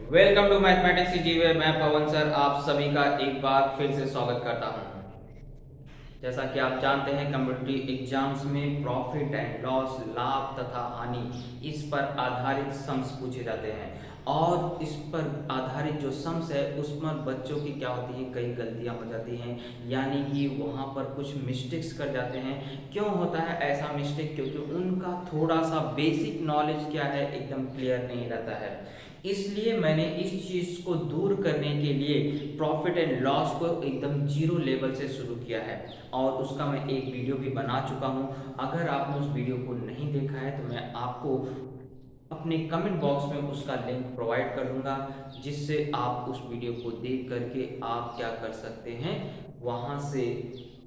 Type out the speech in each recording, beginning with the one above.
Welcome to mathematics जीवे। मैं पवन sir आप सभी का एक बार फिर से स्वागत करता हूं। जैसा कि आप जानते हैं, कम्पिटिटिव एग्जाम्स में प्रॉफिट एंड लॉस, लाभ तथा हानि, इस पर आधारित सम्स पूछे जाते हैं। और इस पर आधारित जो सम्स है उसमें बच्चों की क्या होती है, कई गलतियां हो जाती हैं, यानी कि वहाँ पर कुछ मिस्टेक्स कर जाते हैं। क्यों होता है ऐसा मिस्टेक? क्योंकि उनका थोड़ा सा बेसिक नॉलेज क्या है, एकदम क्लियर नहीं रहता है। इसलिए मैंने इस चीज़ को दूर करने के लिए प्रॉफिट एंड लॉस को एकदम जीरो लेवल से शुरू किया है, और उसका मैं एक वीडियो भी बना चुका हूँ। अगर आपने उस वीडियो को नहीं देखा है तो मैं आपको अपने कमेंट बॉक्स में उसका लिंक प्रोवाइड कर दूंगा, जिससे आप उस वीडियो को देख करके आप क्या कर सकते हैं, वहाँ से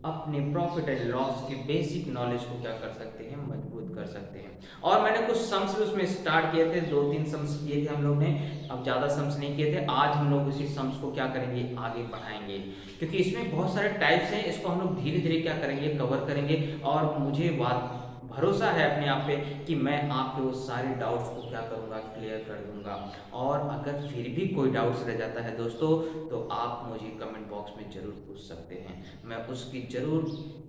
अपने प्रॉफिट एंड लॉस के बेसिक नॉलेज को क्या कर सकते हैं, मजबूत कर सकते हैं। और मैंने कुछ सम्स भी उसमें स्टार्ट किए थे, 2-3 सम्स किए थे हम लोग ने, अब ज़्यादा सम्स नहीं किए थे। आज हम लोग इसी सम्स को क्या करेंगे, आगे बढ़ाएंगे, क्योंकि इसमें बहुत सारे टाइप्स हैं। इसको हम लोग धीरे धीरे क्या करेंगे, कवर करेंगे। और मुझे बात भरोसा है अपने आप पे कि मैं आपके वो सारे डाउट्स को क्या करूँगा, क्लियर कर दूंगा। और अगर फिर भी कोई डाउट्स रह जाता है दोस्तों, तो आप मुझे कमेंट बॉक्स में ज़रूर पूछ सकते हैं, मैं उसकी ज़रूर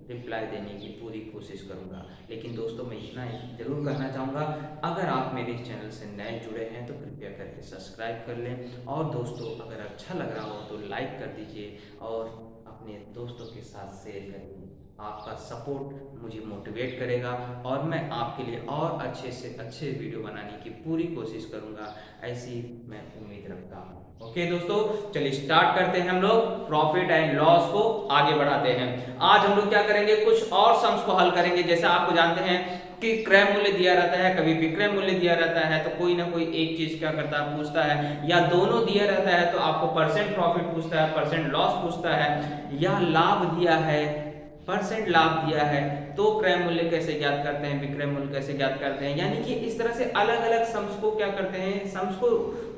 रिप्लाई देने की पूरी कोशिश करूंगा। लेकिन दोस्तों मैं इतना ज़रूर कहना चाहूँगा, अगर आप मेरे चैनल से नए जुड़े हैं तो कृपया करके सब्सक्राइब कर लें। और दोस्तों अगर अच्छा लग रहा हो तो लाइक कर दीजिए और अपने दोस्तों के साथ शेयर करिए। आपका सपोर्ट मुझे मोटिवेट करेगा और मैं आपके लिए और अच्छे से अच्छे वीडियो बनाने की पूरी कोशिश करूंगा, ऐसी मैं उम्मीद रखता हूं। ओके दोस्तों, चलिए स्टार्ट करते हैं। हम लोग प्रॉफिट एंड लॉस को आगे बढ़ाते हैं। आज हम लोग क्या करेंगे, कुछ और सम्स को हल करेंगे। जैसा आपको जानते हैं कि क्रय मूल्य दिया रहता है, कभी विक्रय मूल्य दिया रहता है, तो कोई ना कोई एक चीज क्या करता है, पूछता है, या दोनों दिया रहता है तो आपको परसेंट प्रॉफिट पूछता है, परसेंट लॉस पूछता है, या लाभ दिया है, परसेंट लाभ दिया है, तो क्रय मूल्य कैसे ज्ञात करते हैं, विक्रय मूल्य कैसे ज्ञात करते हैं। यानी कि इस तरह से अलग अलग सम्स को क्या करते हैं, सम्स को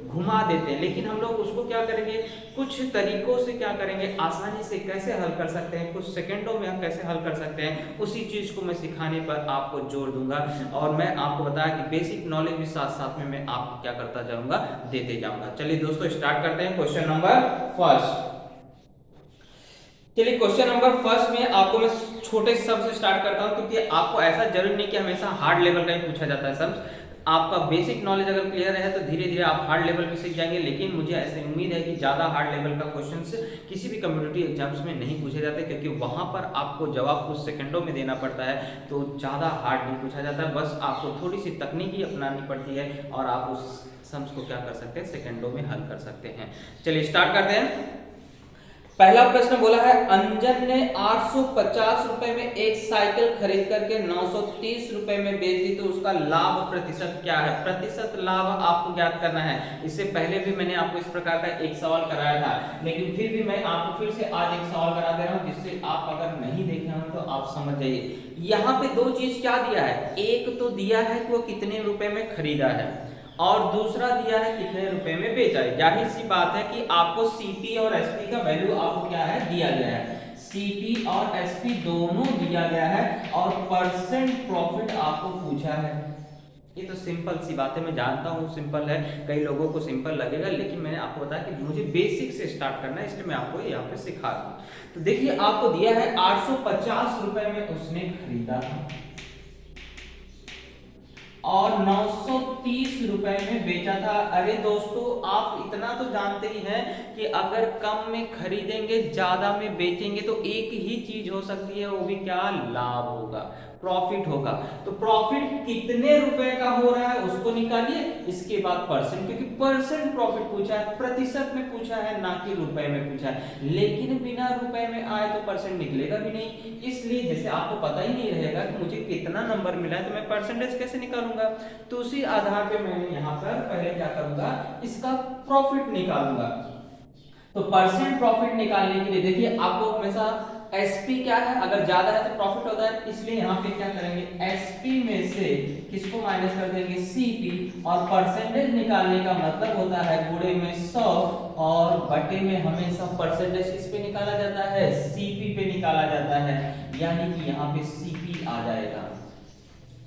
घुमा देते हैं। लेकिन हम लोग उसको क्या करेंगे, कुछ तरीकों से क्या करेंगे, आसानी से कैसे हल कर सकते हैं, कुछ सेकंडों में हम कैसे हल कर सकते हैं, उसी चीज को मैं सिखाने पर आपको जोर दूंगा। और मैं आपको बताया कि बेसिक नॉलेज भी साथ साथ में मैं आपको क्या करता जाऊंगा, देते जाऊंगा। चलिए दोस्तों स्टार्ट करते हैं। Question number first. चलिए क्वेश्चन नंबर फर्स्ट में आपको मैं छोटे सब से स्टार्ट करता हूं, क्योंकि आपको ऐसा जरूरी नहीं कि हमेशा हार्ड लेवल का ही पूछा जाता है सब। आपका बेसिक नॉलेज अगर क्लियर है तो धीरे धीरे आप हार्ड लेवल भी सीख जाएंगे। लेकिन मुझे ऐसी उम्मीद है कि ज़्यादा हार्ड लेवल का क्वेश्चंस किसी भी कम्पिटिटिव एग्जाम्स में नहीं पूछे जाते, क्योंकि वहाँ पर आपको जवाब कुछ सेकंडों में देना पड़ता है, तो ज़्यादा हार्ड नहीं पूछा जाता। बस आपको थोड़ी सी तकनीकी अपनानी पड़ती है और आप उस सम्स को क्या कर सकते हैं, सेकंडों में हल कर सकते हैं। चलिए स्टार्ट करते हैं। पहला प्रश्न बोला है, अंजन ने 850 रुपए में एक साइकिल खरीद करके 930 रुपए में बेच दी, तो उसका लाभ प्रतिशत क्या है। प्रतिशत लाभ आपको ज्ञात करना है। इससे पहले भी मैंने आपको इस प्रकार का एक सवाल कराया था, लेकिन फिर भी मैं आपको फिर से आज एक सवाल करा दे रहा हूं, जिससे आप अगर नहीं देखे हो तो आप समझ जाइए। यहाँ पे दो चीज क्या दिया है, एक तो दिया है कि वो कितने रुपए में खरीदा है, और दूसरा दिया है कितने रुपए में बेचा है। जाहिर सी बात है कि आपको सीपी और एसपी का वैल्यू आपको क्या है, दिया गया है। सीपी और एसपी दोनों दिया गया है, और परसेंट प्रॉफिट आपको पूछा है। ये तो सिंपल सी बात है, मैं जानता हूँ सिंपल है, कई लोगों को सिंपल लगेगा, लेकिन मैंने आपको बताया कि मुझे बेसिक से स्टार्ट करना है, इसलिए मैं आपको यहाँ पे सिखा रहा हूँ। तो देखिए आपको दिया है 850 रुपए में उसने खरीदा था और 930 रुपए में बेचा था। अरे दोस्तों आप इतना तो जानते ही हैं कि अगर कम में खरीदेंगे ज्यादा में बेचेंगे तो एक ही चीज हो सकती है, वो भी क्या, लाभ होगा, प्रॉफिट होगा। तो प्रॉफिट कितने रुपए का हो रहा है उसको निकालिए, इसके बाद परसेंट, क्योंकि परसेंट प्रॉफिट पूछा है, प्रतिशत में पूछा है, ना कि रुपए में पूछा है। लेकिन बिना रुपए में आए तो परसेंट निकलेगा भी नहीं। इसलिए जैसे आपको पता ही नहीं रहेगा कि मुझे कितना नंबर मिला है तो मैं परसेंटेज कैसे निकालूंगा, तो उसी आधार पे मैंने यहाँ पर पहले क्या करूंगा, इसका प्रॉफिट निकालूंगा। तो परसेंट प्रॉफिट निकालने के लिए देखिए आपको हमेशा एसपी क्या है, अगर ज्यादा है तो प्रॉफिट होता है, इसलिए यहाँ पे क्या करेंगे, एसपी में से किसको माइनस कर देंगे, सीपी, और परसेंटेज निकालने का मतलब होता है गुणे में 100 और बटे में हमेशा परसेंटेज किस पे निकाला जाता है, सीपी पे निकाला जाता है, यानी कि यहाँ पे सीपी आ जाएगा।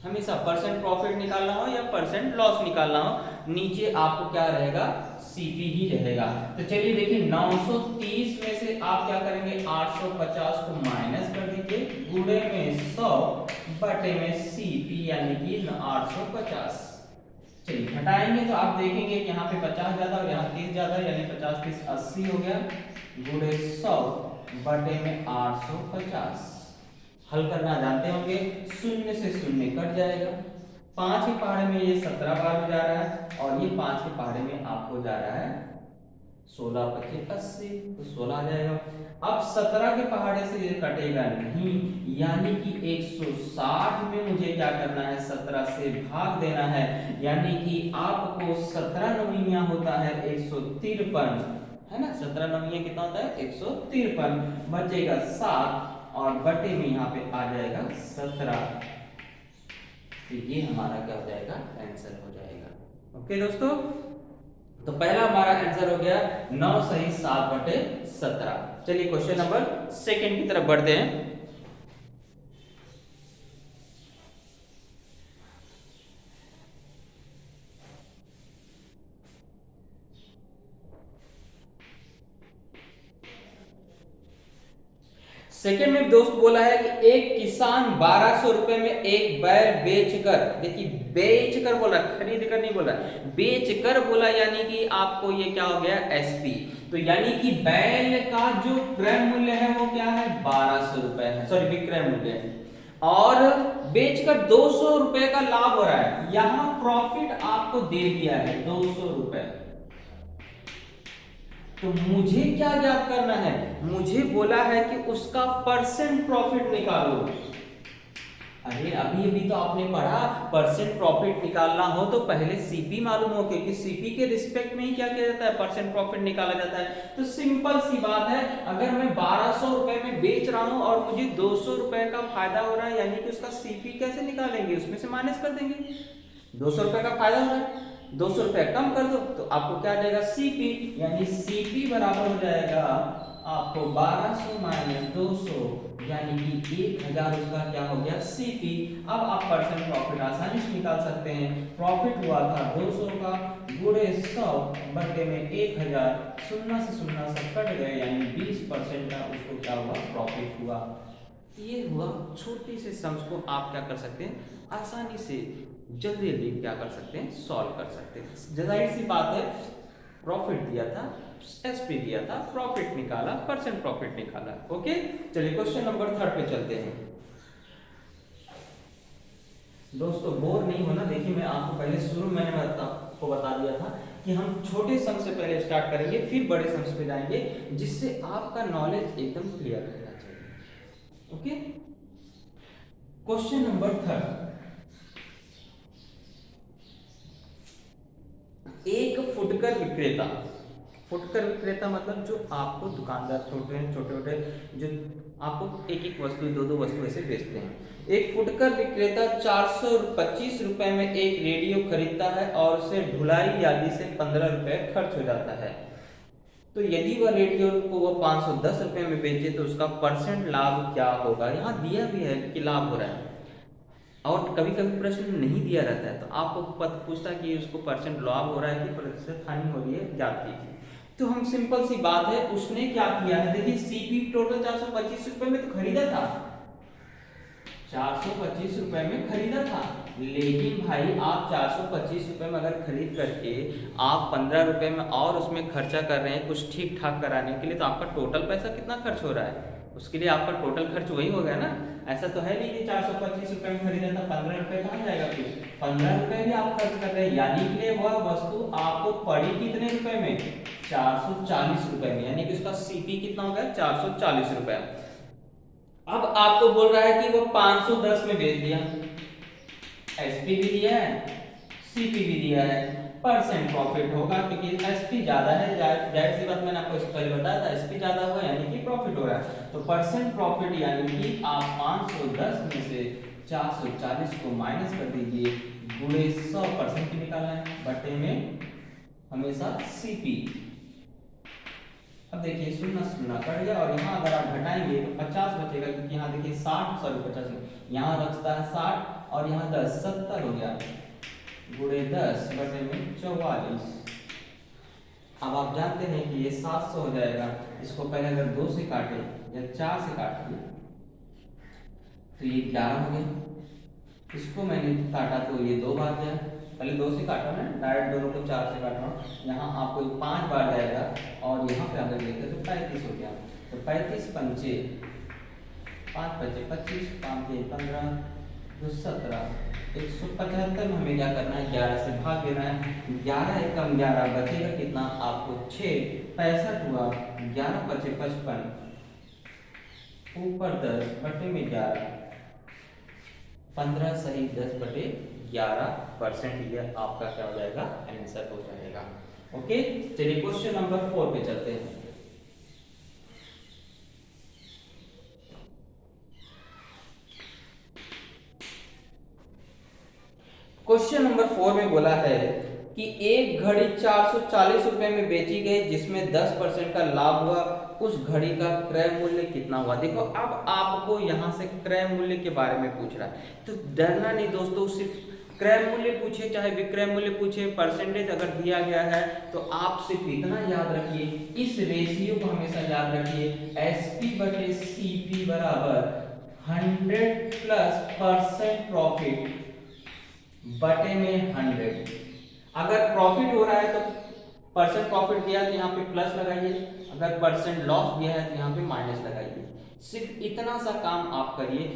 हमेशा परसेंट प्रॉफिट निकालना हो या परसेंट लॉस निकालना हो, नीचे आपको क्या रहेगा, सीपी ही रहेगा। तो चलिए देखिए 930 में से आप क्या करेंगे, 850 को माइनस कर दीजिए, गुणे में 100 बटे में सीपी यानी कि 850। चलिए हटाएंगे तो आप देखेंगे कि यहाँ पे 50 ज्यादा और यहाँ 30 ज्यादा, यानी 50 30 80 हो गया, गुणे 100 बटे में 850। हल करना जानते होंगे, शून्य से शून्य कट जाएगा, 5 के पहाड़े में ये 17 बार में जा रहा है और ये 5 के पहाड़े में आपको जा रहा है 16 25 80, तो 16 आ जाएगा। अब 17 के पहाड़े से ये कटेगा नहीं, यानी कि 160 में मुझे क्या करना है, 17 से भाग देना है, यानी कि आपको 17 नवीं होता है 153, है ना, 17 नवीं कितना होता है 153, बचेगा 7 और बटे में यहाँ पे आ जाएगा 17। तो ये हमारा क्या हो जाएगा, आंसर हो जाएगा। ओके दोस्तों, तो पहला हमारा आंसर हो गया 9 सही 7 बटे 17। चलिए क्वेश्चन नंबर सेकंड की तरफ बढ़ते हैं। सेकेंड में दोस्त बोला है कि एक किसान 1200 रुपए में एक बैल बेचकर, देखिए बेचकर बोला, खरीद कर नहीं बोला, बेचकर बोला, यानी कि आपको ये क्या हो गया, एसपी। तो यानी कि बैल का जो क्रय मूल्य है वो क्या है, 1200 रुपए है, सॉरी विक्रय मूल्य है, और बेचकर 200 रुपए का लाभ हो रहा है। यहां प्रॉफिट आपको दे दिया है 200 रुपए, तो मुझे क्या ज्ञात करना है, मुझे बोला है कि उसका परसेंट प्रॉफिट निकालो। अरे अभी अभी तो आपने पढ़ा, परसेंट प्रॉफिट निकालना हो तो पहले सीपी मालूम हो, क्योंकि सीपी के रिस्पेक्ट में ही क्या किया जाता है, परसेंट प्रॉफिट निकाला जाता है। तो सिंपल सी बात है, अगर मैं 1200 रुपए में बेच रहा हूं और मुझे 200 रुपए का फायदा हो रहा है, यानी कि उसका सीपी कैसे निकालेंगे, उसमें से माइनस कर देंगे। 200 रुपए का फायदा हो रहा है, 200 रुपए कम कर दो तो आपको क्या आ जाएगा, सीपी, यानी सीपी बराबर हो जाएगा आपको 1200 माइनस 200, यानी कि 1000 उसका क्या हो गया, सीपी। अब आप परसेंट प्रॉफिट आसानी से निकाल सकते हैं। प्रॉफिट हुआ था 200 का, गुणे 100 बटे में 1000, शून्य से शून्य सब कट गए, यानी 20% का उसको क्या हुआ, प्रॉफिट हुआ। ये हुआ छोटी से सम्स को आप क्या कर सकते हैं, आसानी से जल्दी जल्दी क्या कर सकते हैं, सॉल्व कर सकते हैं। जाहिर सी बात है, प्रॉफिट दिया था, एसपी दिया था, प्रॉफिट निकाला, परसेंट प्रॉफिट निकाला। ओके, चलिए क्वेश्चन नंबर 3 पे चलते हैं। दोस्तों बोर नहीं होना, देखिए मैं आपको पहले शुरू में मैंने आपको बता दिया था कि हम छोटे सम से पहले स्टार्ट करेंगे, फिर बड़े सम्स पे जाएंगे, जिससे आपका नॉलेज एकदम क्लियर रहना चाहिए। ओके, क्वेश्चन नंबर 3, एक फुटकर विक्रेता, फुटकर विक्रेता मतलब जो आपको दुकानदार छोटे छोटे जो आपको एक एक वस्तु दो दो वस्तु ऐसे बेचते हैं। एक फुटकर विक्रेता 425 रुपए में एक रेडियो खरीदता है और उसे ढुलाई आदि से 15 रुपए खर्च हो जाता है। तो यदि वह रेडियो को वह 510 रुपए में बेचे तो उसका परसेंट लाभ क्या होगा। यहाँ दिया भी है कि लाभ हो रहा है, और कभी कभी प्रश्न नहीं दिया रहता है तो आपको पूछता है कि उसको परसेंट लाभ हो रहा है कि प्रतिशत हानि हो रही है, ज्ञात कीजिए। तो हम सिंपल सी बात है, उसने क्या किया है, देखिए सीपी टोटल 425 रुपए में तो खरीदा था, 425 रुपए में खरीदा था, लेकिन भाई आप 425 रुपए में अगर खरीद करके आप 15 रुपए में और उसमें खर्चा कर रहे हैं कुछ ठीक ठाक कराने के लिए, तो आपका टोटल पैसा कितना खर्च हो रहा है, उसके लिए आपका टोटल खर्च वही हो गया ना। ऐसा तो है नहीं कि 425 रुपए में खरीदा था, 15 रुपए कहाँ जाएगा, फिर 15 रुपए भी आप खर्च कर रहे हैं, यानी कि वह वस्तु आपको पड़ी कितने रुपए में, 440 रुपए में, यानी कि उसका सीपी कितना हो गया, 440 रुपए। अब आपको बोल रहा है कि वो 510 में बेच दिया, एसपी भी दिया है, सीपी भी दिया है, परसेंट प्रॉफिट होगा क्योंकि एसपी ज्यादा है, जाहिर सी बात मैंने आपको इससे पहले बताया था, एसपी ज्यादा हुआ यानी कि प्रॉफिट हो रहा है। तो परसेंट प्रॉफिट यानी कि आप 510 में से 440 को माइनस कर दीजिए, गुणे 100% निकालना है, बटे में हमेशा सीपी। अब देखिए शून्य शून्य कट गया और यहाँ अगर आप घटाएंगे तो 50 बचेगा, क्योंकि यहाँ देखिए 60 सॉरी 50 यहाँ रखता है 60 और यहाँ 10 70 हो गया, गुणे 10 बटे में 44। अब आप जानते हैं कि ये 700 हो जाएगा। इसको पहले अगर 2 से काटे या 4 से काट दिए तो ये 11 हो गया। इसको मैंने काटा तो ये 2 बार गया, पहले 2 से काटा ना, डायरेक्ट दोनों को 4 से काट रहा हूँ। यहाँ आपको 5 बार जाएगा और यहाँ पे अगर देखें तो 35 हो गया। तो 35 पंचे 5 बचे 25, 5 के 15, 2 17, 175 में हमें क्या करना है, 11 से भाग देना है। 11 एकम 11 बचेगा कितना आपको 6, 65 हुआ, 11 बचे 55, ऊपर 10 बटे में 11, 15 सही 10 बटे 11%। ये आपका क्या हो जाएगा, आंसर हो जाएगा। ओके, चलिए क्वेश्चन नंबर 4 पे चलते हैं। क्वेश्चन नंबर 4 में बोला है कि एक घड़ी 440 रुपए में बेची गई जिसमें 10% का लाभ हुआ, उस घड़ी का क्रय मूल्य कितना हुआ। देखो अब आपको यहाँ से क्रय मूल्य के बारे में पूछ रहा है, तो डरना नहीं दोस्तों, सिर्फ क्रय मूल्य पूछे चाहे विक्रय मूल्य पूछे, परसेंटेज अगर दिया गया है तो आप सिर्फ इतना याद रखिए, इस रेशियो को हमेशा याद रखिए, SP बटे CP बराबर 100 प्लस % प्रॉफिट बटे में 100। अगर प्रॉफिट हो रहा है तो परसेंट प्रॉफिट दिया तो यहाँ पे प्लस लगाइए, अगर परसेंट लॉस दिया है तो यहाँ पे माइनस लगाइए। सिर्फ इतना सा काम आप करिए,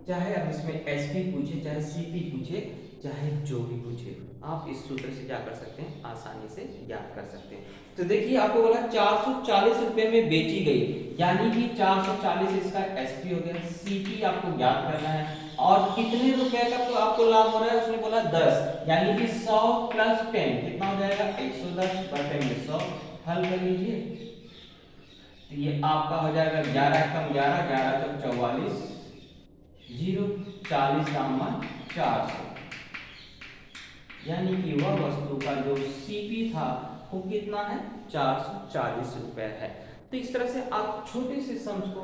चाहे अब इसमें SP पूछे चाहे CP पूछे चाहे जो भी पूछे, आप इस सूत्र से क्या कर सकते हैं, आसानी से याद कर सकते हैं। तो देखिए आपको बोला 440 रुपए में बेची गई, यानी कि 440 इसका SP हो गया, CP आपको याद करना है, और कितने रुपए का तो आपको लाभ हो रहा है, उसने बोला 10, यानी कि 100 प्लस 10 कितना हो जाएगा, 110 बटे में 100। हल कर लीजिए तो ये आपका हो जाएगा 11 कम 11, 11 चौक 44, 0 40 का मान 400, यानी कि वह वस्तु का जो CP था वो कितना है, 440 रुपए है। तो इस तरह से आप छोटे से सम्स को,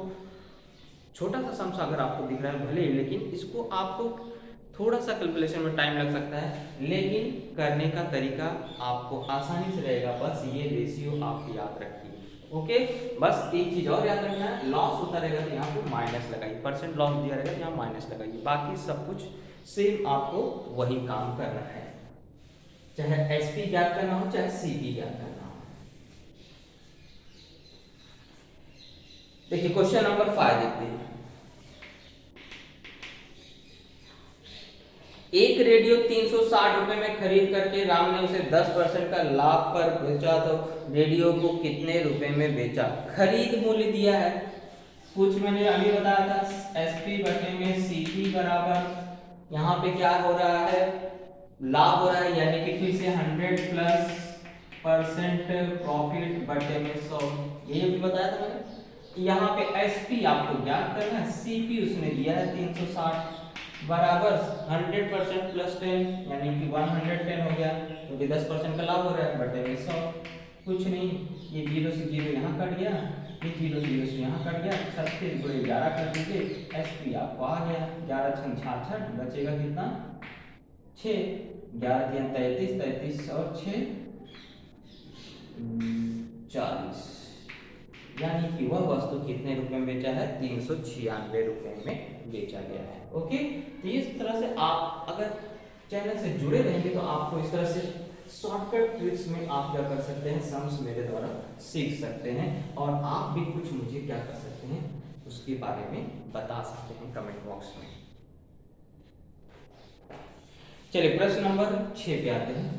छोटा सा सम्स अगर आपको दिख रहा है भले ही, लेकिन इसको आपको थोड़ा सा कैलकुलेशन में टाइम लग सकता है, लेकिन करने का तरीका आपको आसानी से रहेगा। बस ये रेशियो आप याद रखिए। ओके, बस एक चीज और याद रखना है, लॉस होता रहेगा तो यहाँ पे माइनस लगाइए, परसेंट लॉस दिया रहेगा तो यहाँ माइनस लगाइए, बाकी सब कुछ सेम आपको वही काम करना है, चाहे SP ज्ञात करना हो चाहे CP ज्ञात करना हो। देखिए क्वेश्चन नंबर 5 देखते हैं। एक रेडियो 360 रुपए में खरीद करके राम ने उसे 10% का लाभ पर बेचा, तो रेडियो को कितने रुपए में बेचा। खरीद मूल्य दिया है, कुछ मैंने अभी बताया था, SP बटे में CP बराबर यहाँ पे क्या हो रहा है, लाभ हो रहा है, यानी कि फिर से 100 प्लस % प्रॉफिट बटे में 100, ये भी बताया था मैंने। यहाँ पे SP आपको ज्ञात करना है, CP उसने दिया है 360 बराबर 100% प्लस 10, यानी कि 110 हो गया, क्योंकि 10% का लाभ हो रहा है, बटे में 100। कुछ नहीं, ये 0 से 0 यहाँ कट गया, ये 0 0 से यहाँ कट गया, 36 गुणे 11 कर दीजिए, SP आपको आ गया 11 छंग 66, बचेगा कितना 6, 11 3 33, 33 और 6 40, यानी कि वह वस्तु कितने रुपए में बेचा है, 396 रुपए में बेचा गया है। ओके, तो इस तरह से आप अगर चैनल से जुड़े रहेंगे तो आपको इस तरह से शॉर्टकट ट्रिक्स में आप क्या कर सकते हैं, सम्स मेरे द्वारा सीख सकते हैं, और आप भी कुछ मुझे क्या कर सकते हैं उसके बारे में बता सकते हैं कमेंट बॉक्स में। चलिए प्रश्न नंबर 6 पे आते हैं।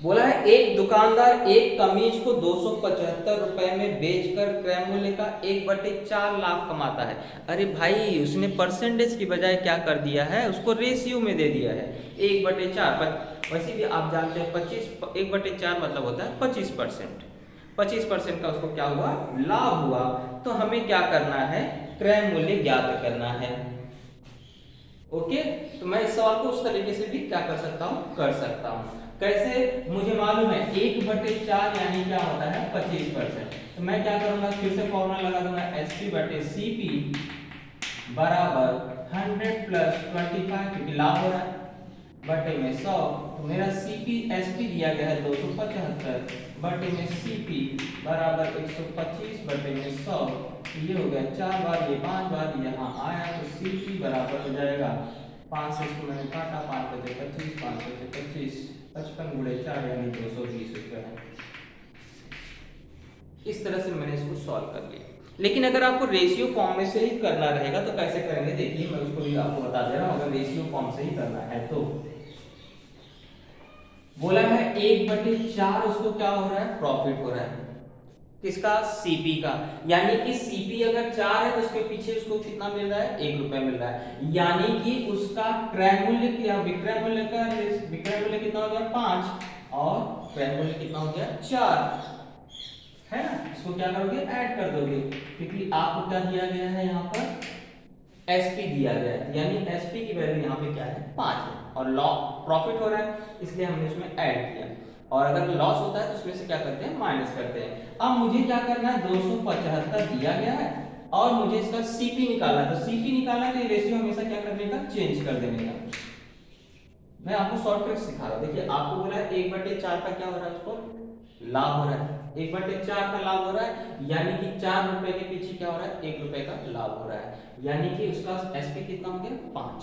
बोला है एक दुकानदार एक कमीज को 275 रुपए में बेचकर क्रय मूल्य का 1/4 लाख कमाता है। अरे भाई उसने परसेंटेज की बजाय क्या कर दिया है, उसको रेशियो में दे दिया है 1/4। वैसे भी आप जानते हैं 1/4 मतलब होता है 25%। 25% का उसको क्या हुआ, लाभ हुआ। तो हमें क्या करना है, क्रय मूल्य ज्ञात करना है। ओके, तो मैं इस सवाल को उस तरीके से भी क्या कर सकता हूँ, कर सकता हूँ। कैसे, मुझे मालूम है 1/4 यानी क्या होता है 25%। तो मैं क्या करूंगा, फिर से फॉर्मूला लगा दूंगा, SP बटे CP बराबर 100 प्लस 25, क्योंकि लाभ हो रहा है, बटे में 100। तो मेरा सीपी एसपी दिया गया है 275 बटे में सीपी बराबर 125 बटे में 100। ये हो गया 4 बार, ये 5 बार यहाँ आया, तो सीपी बराबर हो जाएगा 5 से इसको मैंने काटा, 5 बचे 25, 5 बचे 25, 55 गुणे 4 यानी 220 रुपये है। इस तरह से मैंने इसको सॉल्व कर लिया। लेकिन अगर आपको रेशियो फॉर्म में से ही करना रहेगा तो कैसे करेंगे, देखिए मैं उसको भी आपको बता दे रहा हूँ। अगर रेशियो फॉर्म से ही करना है तो बोला है 1/4 उसको क्या हो रहा है, प्रॉफिट हो रहा है, किसका, सीपी का। यानी कि सीपी अगर 4 है तो उसके पीछे उसको कितना मिल रहा है, 1 रुपया मिल रहा है। यानी कि उसका क्रय मूल्य क्या, विक्रय मूल्य का, विक्रय मूल्य कितना हो गया 5 और क्रय मूल्य कितना हो गया 4, है ना। इसको क्या करोगे, ऐड कर दोगे, क्योंकि आपको क्या दिया गया है यहाँ पर, एसपी दिया गया है, यानी एसपी की वैल्यू यहाँ पे क्या है 5 है, और प्रॉफिट हो रहा है इसलिए हमने इसमें ऐड किया। और अगर लॉस होता है तो उसमें से क्या करते हैं, माइनस करते हैं। अब मुझे क्या करना है, 275 दिया गया है और मुझे इसका सीपी निकालना है। तो सीपी निकालना है तो ये रेशियो हमेशा क्या करने का, चेंज कर देने का। मैं आपको शॉर्ट ट्रिक सिखा रहा हूँ। देखिए आपको बोला है 1/4 का क्या हो रहा है, उसको लाभ हो रहा है, 1/4 का लाभ हो रहा है, यानी कि 4 रुपए के पीछे क्या हो रहा है, 1 रुपए का लाभ हो रहा है। यानी कि उसका एसपी कितना हो गया 5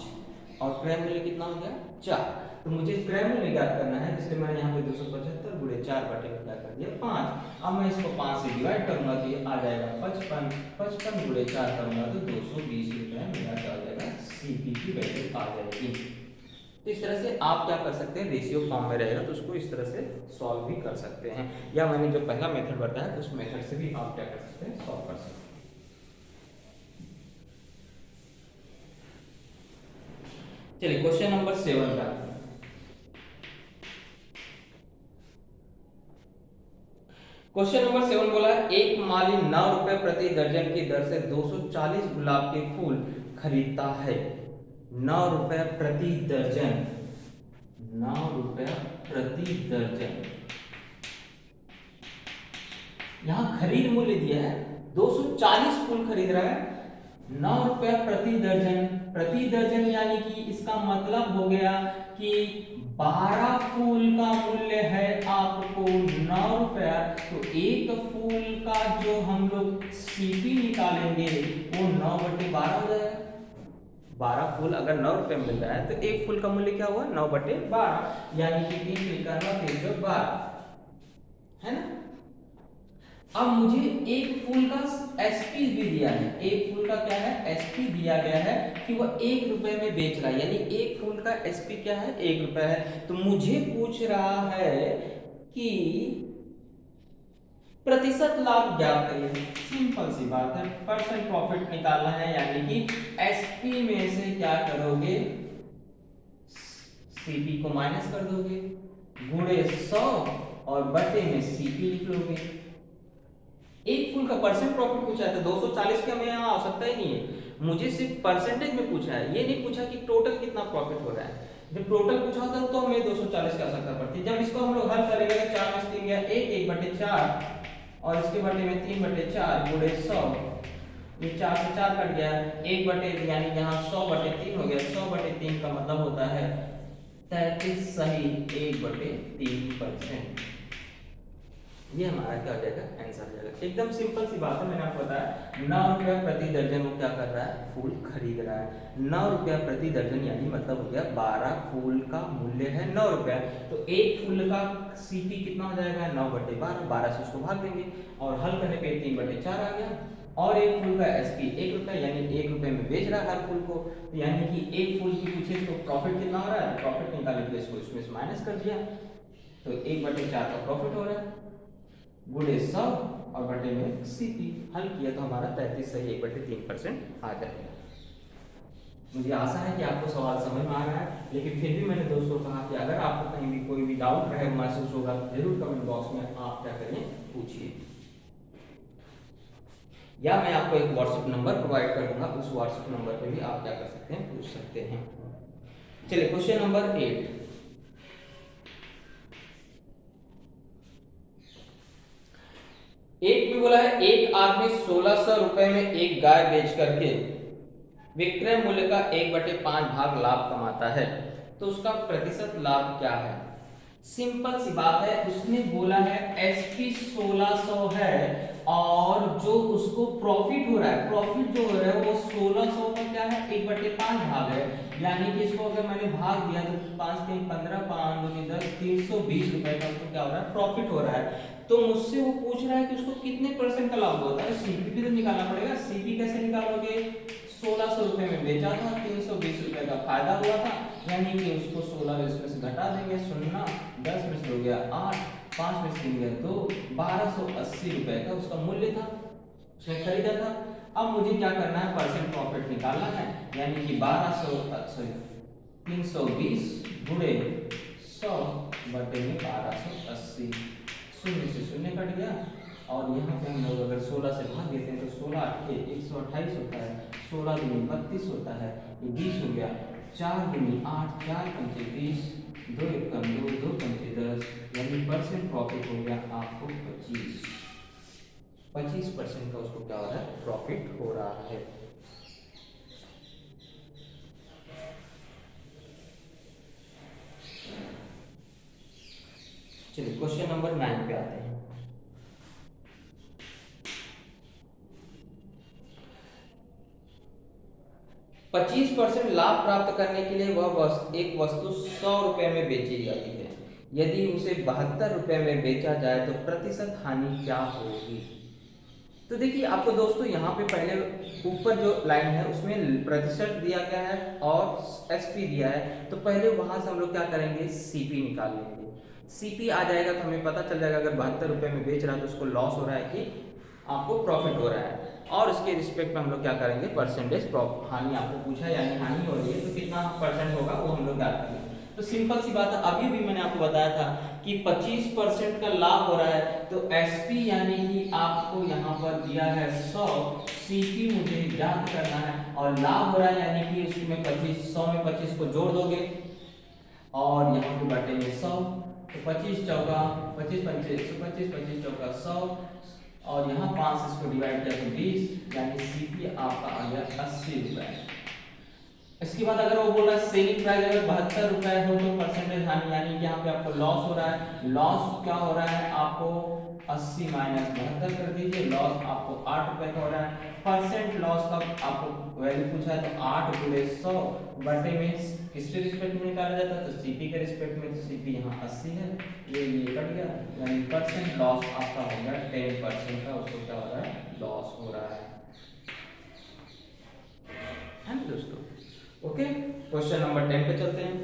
और क्रय मूल्य कितना हो गया 4। तो मुझे क्रय मूल्य ज्ञात करना है, इसलिए मैंने यहाँ पे 275 गुणे 4 बटे में क्या कर दिया 5। अब मैं इसको 5 से डिवाइड करूंगा तो ये आ जाएगा 55, 55 गुणे 4 करूंगा तो 220 रुपए मेरा क्या हो जाएगा, सीपी की वैल्यू आ जाएगी। तो इस तरह से आप क्या कर सकते हैं, रेशियो फॉर्म में रहेगा तो उसको इस तरह से सॉल्व भी कर सकते हैं, या मैंने जो पहला मेथड बताया उस मेथड से भी आप क्या कर सकते हैं, सॉल्व कर सकते हैं। चलिए क्वेश्चन नंबर 7 का, क्वेश्चन नंबर 7 बोला एक माली 9 रुपए प्रति दर्जन की दर से 240 गुलाब के फूल खरीदता है। 9 रुपए प्रति दर्जन, 9 रुपया प्रति दर्जन, यहां खरीद मूल्य दिया है 240 फूल खरीद रहा है, 9 रुपया प्रति दर्जन। प्रति दर्जन यानी कि इसका मतलब हो गया कि 12 फूल का मूल्य है आपको 9 रुपया, तो एक फूल का जो हम लोग सीपी निकालेंगे वो 9/12 हो जाएगा। 12 फूल अगर 9 रुपए मिल रहा है तो एक फूल का मूल्य क्या हुआ 9/12, यानी कि 3×9=12, है ना। अब मुझे एक फूल का एसपी भी दिया है, एक फूल का क्या है, एसपी दिया गया है कि वह 1 रुपए में बेच रहा है, यानी एक फूल का एसपी क्या है 1 रुपए है। तो मुझे पूछ रहा है कि प्रतिशत लाभ ज्ञात करिए। सिंपल सी बात है, परसेंट प्रॉफिट निकालना है, यानी कि एसपी में से क्या करोगे, सीपी को माइनस कर दोगे, गुणे 100 और बटे में सीपी लिख लोगे। एक फूल का परसेंट प्रॉफिट पूछा है तो 240 का मैं यहाँ आवश्यकता ही नहीं है, मुझे सिर्फ परसेंटेज में पूछा है, ये नहीं पूछा कि टोटल कितना प्रॉफिट हो रहा है। जब टोटल पूछा होता तो हमें 240 की आवश्यकता पड़ती। जब इसको हम लोग हल करेंगे तो 4 में 3 गया 1, 1/4 और इसके बटे में 3/4 गुणे 100, ये 4 से 4 कट गया, 1 बटे यानी यहाँ 100/3 हो गया। 100/3 का मतलब होता है 33 सही 1/3%। ये हमारा क्या हो जाएगा, आंसर हो जाएगा। एकदम सिंपल सी बात है, मैंने आपको बताया 9 रुपया प्रति दर्जन वो क्या कर रहा है, फूल खरीद रहा है। 9 रुपया प्रति दर्जन यानी मतलब हो गया 12 फूल का मूल्य है 9 रुपया, तो एक फूल का सीपी कितना हो जाएगा 9/12, 12 से उसको भाग देंगे और हल करने पे 3/4 आ गया। और एक फूल का एसपी 1 रुपया, यानी 1 रुपये में बेच रहा है हर फूल को, यानी कि एक फूल के पीछे इसको प्रॉफिट कितना हो रहा है, प्रॉफिट निकालने के लिए इसको इसमें से माइनस कर दिया, तो 1/4 का प्रॉफिट हो रहा है, गुणे 100 और बटे में सीपी। हल किया तो हमारा 33 सही 1/3% आ जाएगा। मुझे आशा है कि आपको सवाल समझ में आ रहा है, लेकिन फिर भी मैंने दोस्तों कहा कि अगर आपको कहीं भी कोई भी डाउट रहे महसूस होगा जरूर कमेंट बॉक्स में आप क्या करिए, पूछिए, या मैं आपको एक व्हाट्सएप नंबर प्रोवाइड कर दूंगा, उस व्हाट्सएप नंबर पे भी आप क्या कर सकते हैं, पूछ सकते हैं। चलिए क्वेश्चन नंबर 8, एक में बोला है एक आदमी 1600 रुपए में एक गाय बेच करके विक्रय मूल्य का 1/5 भाग लाभ कमाता है, तो उसका प्रतिशत लाभ क्या है? सिंपल सी बात है, उसने बोला है एसपी 1600 है और जो उसको प्रॉफिट हो रहा है, प्रॉफिट जो हो रहा है वो 1600 का क्या है 1/5 भाग है, यानी कि इसको अगर मैंने भाग दिया तो 5 3 15 5 2 10 320 रुपए का उसको क्या हो रहा है प्रॉफिट हो रहा है। तो मुझसे वो पूछ रहा है कि उसको कितने परसेंट का लाभ होता है, सीपी भी तो निकालना पड़ेगा। सीपी कैसे निकालोगे? 1600 रुपए में बेचा था, 320 रुपए का फायदा हुआ था, यानी कि उसको 16 इसमें से घटा देंगे, शून्य 10 में से हो गया 8, 5 में से 3 गया 2, 1280 रुपए का उसका मूल्य था, उसने खरीदा था। अब मुझे क्या करना है, परसेंट प्रॉफिट निकालना है, यानी कि 320 गुणे 100 बटे में 1280, शून्य से शून्य कट गया और यहाँ पे हम लोग अगर 16 से भाग देते हैं तो 16 8 128 होता है, 16 दूनी 32 होता है, ये 20 हो गया, 4 दूनी 8, 4 पंचे 30, 2 एकम 2, 2 पंचे 10, यानी परसेंट प्रॉफिट हो गया आपको 25% का उसको क्या हो रहा है प्रॉफिट हो रहा है। चलिए क्वेश्चन नंबर 9 पे आते हैं। पच्चीस % लाभ प्राप्त करने के लिए वह एक वस्तु 100 रुपए में बेची जाती है, यदि उसे 72 रुपए में बेचा जाए तो प्रतिशत हानि क्या होगी? तो देखिए आपको दोस्तों यहाँ पे पहले ऊपर जो लाइन है उसमें प्रतिशत दिया गया है और एसपी दिया है, तो पहले वहां से हम लोग क्या करेंगे सीपी निकाल लेंगे। सीपी आ जाएगा तो हमें पता चल जाएगा अगर 72 रुपए में बेच रहा है तो उसको लॉस हो रहा है कि आपको प्रॉफिट हो रहा है, और उसके रिस्पेक्ट में हम लोग क्या करेंगे परसेंटेज हानि आपको पूछा है, यानी हानि हो रही है तो कितना परसेंट होगा वो हम लोग याद करेंगे। तो सिंपल सी बात है, अभी भी मैंने आपको बताया था कि 25% का लाभ हो रहा है, तो एसपी यानी कि आपको यहाँ पर दिया है 100, सीपी मुझे याद करना है, और लाभ हो रहा है यानी कि उसमें 25, 100 में 25 को जोड़ दोगे और यहाँ पे बांटेंगे 100, तो 25 चौका 25 पंचे 125, 25 चौका 100, और यहाँ 5 से इसको डिवाइड किया तो 20, यानी सीपी आपका आ गया 80 रुपए। इसके बाद अगर वो बोल रहा है सेलिंग प्राइस अगर 72 रुपए हो तो परसेंटेज हानि, यानी कि यहाँ पे आपको लॉस हो रहा है। लॉस क्या हो रहा है आपको 80 माइनस 72 कर दीजिए, लॉस आपको 8 रुपए का हो रहा है। परसेंट लॉस का आपको वैल्यू पूछा है तो 8 गुणे 100 बटे में किसके रिस्पेक्ट में निकाला जाता है तो सीपी के रिस्पेक्ट में, तो सीपी यहाँ 80 है, ये कट गया, यानी परसेंट लॉस आपका हो गया 10% का, उसको क्या हो रहा है लॉस हो रहा है ना दोस्तों। ओके, क्वेश्चन नंबर 10 पे चलते हैं।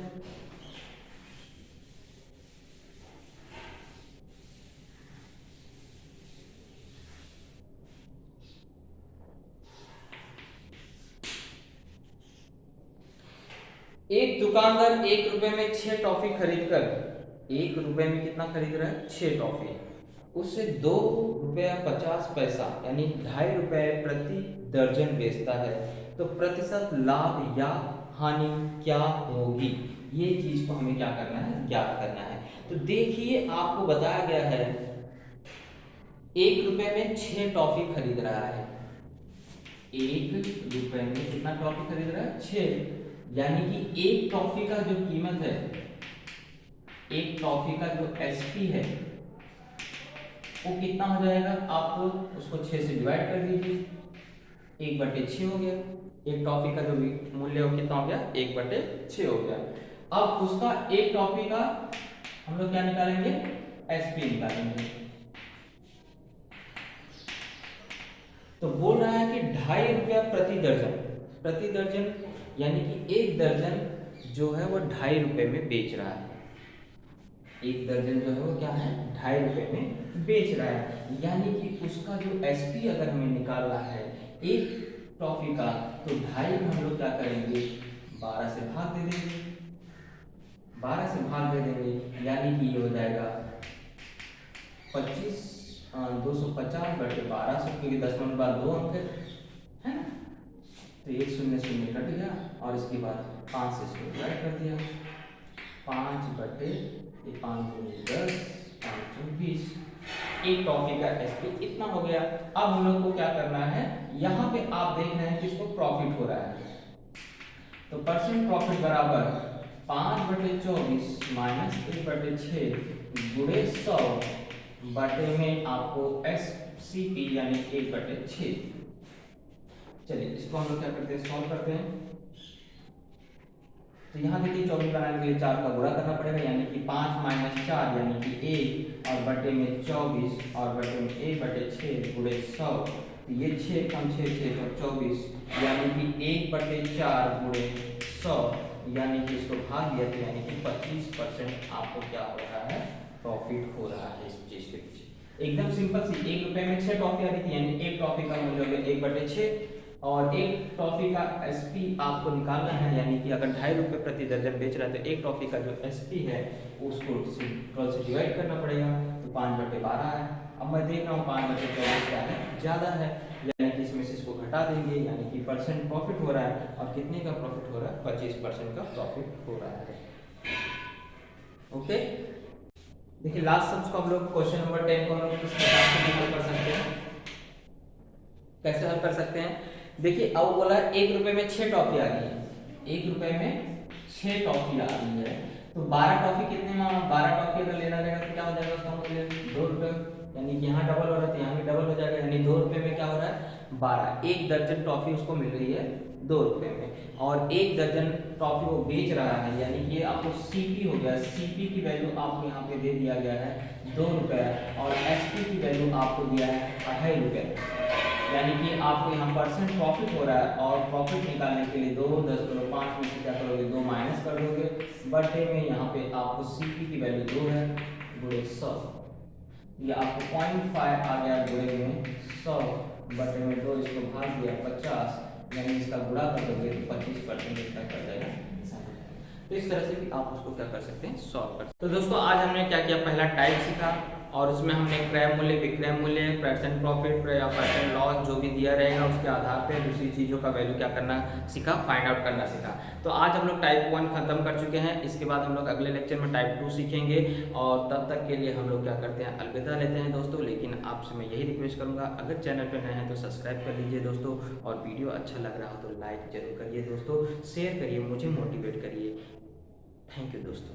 एक दुकानदार 1 रुपए में 6 टॉफी खरीद कर, 1 रुपए में कितना खरीद रहा है 6 टॉफी, उससे 2 रुपया 50 पैसा यानी 2.5 रुपए प्रति दर्जन बेचता है, तो प्रतिशत लाभ या हानि क्या होगी? ये चीज को हमें क्या करना है ज्ञात करना है। तो देखिए आपको बताया गया है 1 रुपए में 6 टॉफी खरीद रहा है, 1 रुपए में कितना टॉफी खरीद रहा है 6, यानी कि एक टॉफी का जो कीमत है, एक टॉफी का जो एसपी है वो कितना हो जाएगा, आप उसको 6 से डिवाइड कर दीजिए, 1/6 हो गया। एक टॉफी का जो मूल्य हो कितना हो गया 1/6 हो गया। अब उसका एक टॉफी का हम लोग क्या निकालेंगे एसपी निकालेंगे, तो बोल रहा है कि 2.5 रुपया प्रति दर्जन, प्रति दर्जन यानी कि एक दर्जन जो है वो 2.5 रुपए में बेच रहा है, एक दर्जन जो है वो क्या है 2.5 रुपए में बेच रहा है, यानी कि उसका जो एसपी अगर हमें निकालना है एक टॉफी का, तो 2.5 में हम लोग क्या करेंगे 12 से भाग दे देंगे, 12 से भाग दे देंगे, यानी कि ये हो जाएगा 250 बटे 1200, क्योंकि 10 मिनट बाद 2 अंक है ना, तो 1 0 0 कट गया, और इसके बाद 5 से इसको डिवाइड कर दिया, 5 बटे 5 10 5 20, एक टॉफी का एसपी इतना हो गया। अब हम लोग को क्या करना है, यहाँ पे आप देख रहे हैं कि इसको प्रॉफिट हो रहा है, तो परसेंट प्रॉफिट बराबर 5/24 माइनस 1/6 गुणे 100 बटे में आपको SCP यानी 1/6। चलिए इसको हम लोग क्या करते हैं, सॉल्व करते हैं। तो यहाँ देखिए 24 बनाने के लिए 4 का गुणा करना पड़ेगा, यानी कि 5 माइनस 4 यानी कि 1 और बटे में 24 और बटे में 1/6 गुणे 100। तो ये 6 कम 6 6 और 24 यानी कि 1/4 गुणे 100 यानी कि इसको भाग दिया तो यानी कि 25% आपको क्या हो रहा है, प्रॉफिट हो रहा है इस चीज के पीछे। एकदम सिंपल सी, 1 रुपए में 6 टॉफी आ रही थी, यानी एक टॉफी का मूल्य हो गया 1/6 और एक टॉफी का एसपी आपको निकालना है, यानी कि अगर 2.5 रुपये प्रति दर्जन बेच रहा है तो एक टॉफी का जो एसपी है उसको 12 से डिवाइड करना पड़ेगा, तो 5/12 है। अब मैं देख रहा हूँ 5/24 क्या है, ज़्यादा है, यानी कि इसमें से इसको घटा देंगे, यानी कि परसेंट प्रॉफिट हो रहा है। और कितने का प्रॉफिट हो रहा है, 25% का प्रॉफिट हो रहा है। ओके, देखिए लास्ट सब्स को हम लोग क्वेश्चन नंबर 10 को हम लोग किस प्रकार से हल कर सकते हैं, कैसे हल कर सकते हैं। देखिए अब बोला 1 रुपए में 6 टॉफी आ रही है, 1 रुपए में 6 टॉफी आ रही है, तो 12 टॉफी कितने में, 12 टॉफी अगर लेना रहेगा तो क्या हो जाएगा उसका मूल्य 2 रुपए, यानी कि यहाँ डबल हो रहा है तो यहाँ भी डबल हो जाएगा, यानी 2 रुपए में क्या हो रहा है 12। एक दर्जन टॉफी उसको मिल रही है 2 रुपए में और एक दर्जन टॉफी वो बेच रहा है, यानी कि आपको सीपी हो गया, सीपी की वैल्यू आपको यहाँ पे दे दिया गया है 2 रुपए और एसपी की वैल्यू आपको दिया है 2.5 रुपए, यानी कि आपको यहाँ परसेंट प्रॉफिट हो रहा है। और प्रॉफिट निकालने के लिए 2 10 करो 5 में से क्या करोगे 2 माइनस कर दोगे, बटे में यहाँ पे आपको सीपी की वैल्यू 2 है गुणे 100, ये आपको 0.5 आ गया गुणे में 100 बटे में 2, इसको भाग दिया 50, यानी इसका गुणा कर दोगे तो 25% इसका कर जाएगा। तो इस तरह से भी आप उसको क्या कर सकते हैं, सॉल्व कर सकते हैं। तो दोस्तों आज हमने क्या किया, पहला टाइप सीखा और उसमें हमने क्रय मूल्य, विक्रय मूल्य, परसेंट प्रॉफिट या परसेंट लॉस जो भी दिया रहेगा उसके आधार पे दूसरी चीज़ों का वैल्यू क्या करना सीखा, फाइंड आउट करना सीखा। तो आज हम लोग टाइप 1 खत्म कर चुके हैं, इसके बाद हम लोग अगले लेक्चर में टाइप 2 सीखेंगे और तब तक के लिए हम लोग क्या करते हैं, अलविदा लेते हैं दोस्तों। लेकिन आपसे मैं यही रिक्वेस्ट करूँगा, अगर चैनल पर नए हैं तो सब्सक्राइब कर लीजिए दोस्तों, और वीडियो अच्छा लग रहा हो तो लाइक जरूर करिए दोस्तों, शेयर करिए, मुझे मोटिवेट करिए। थैंक यू दोस्तों।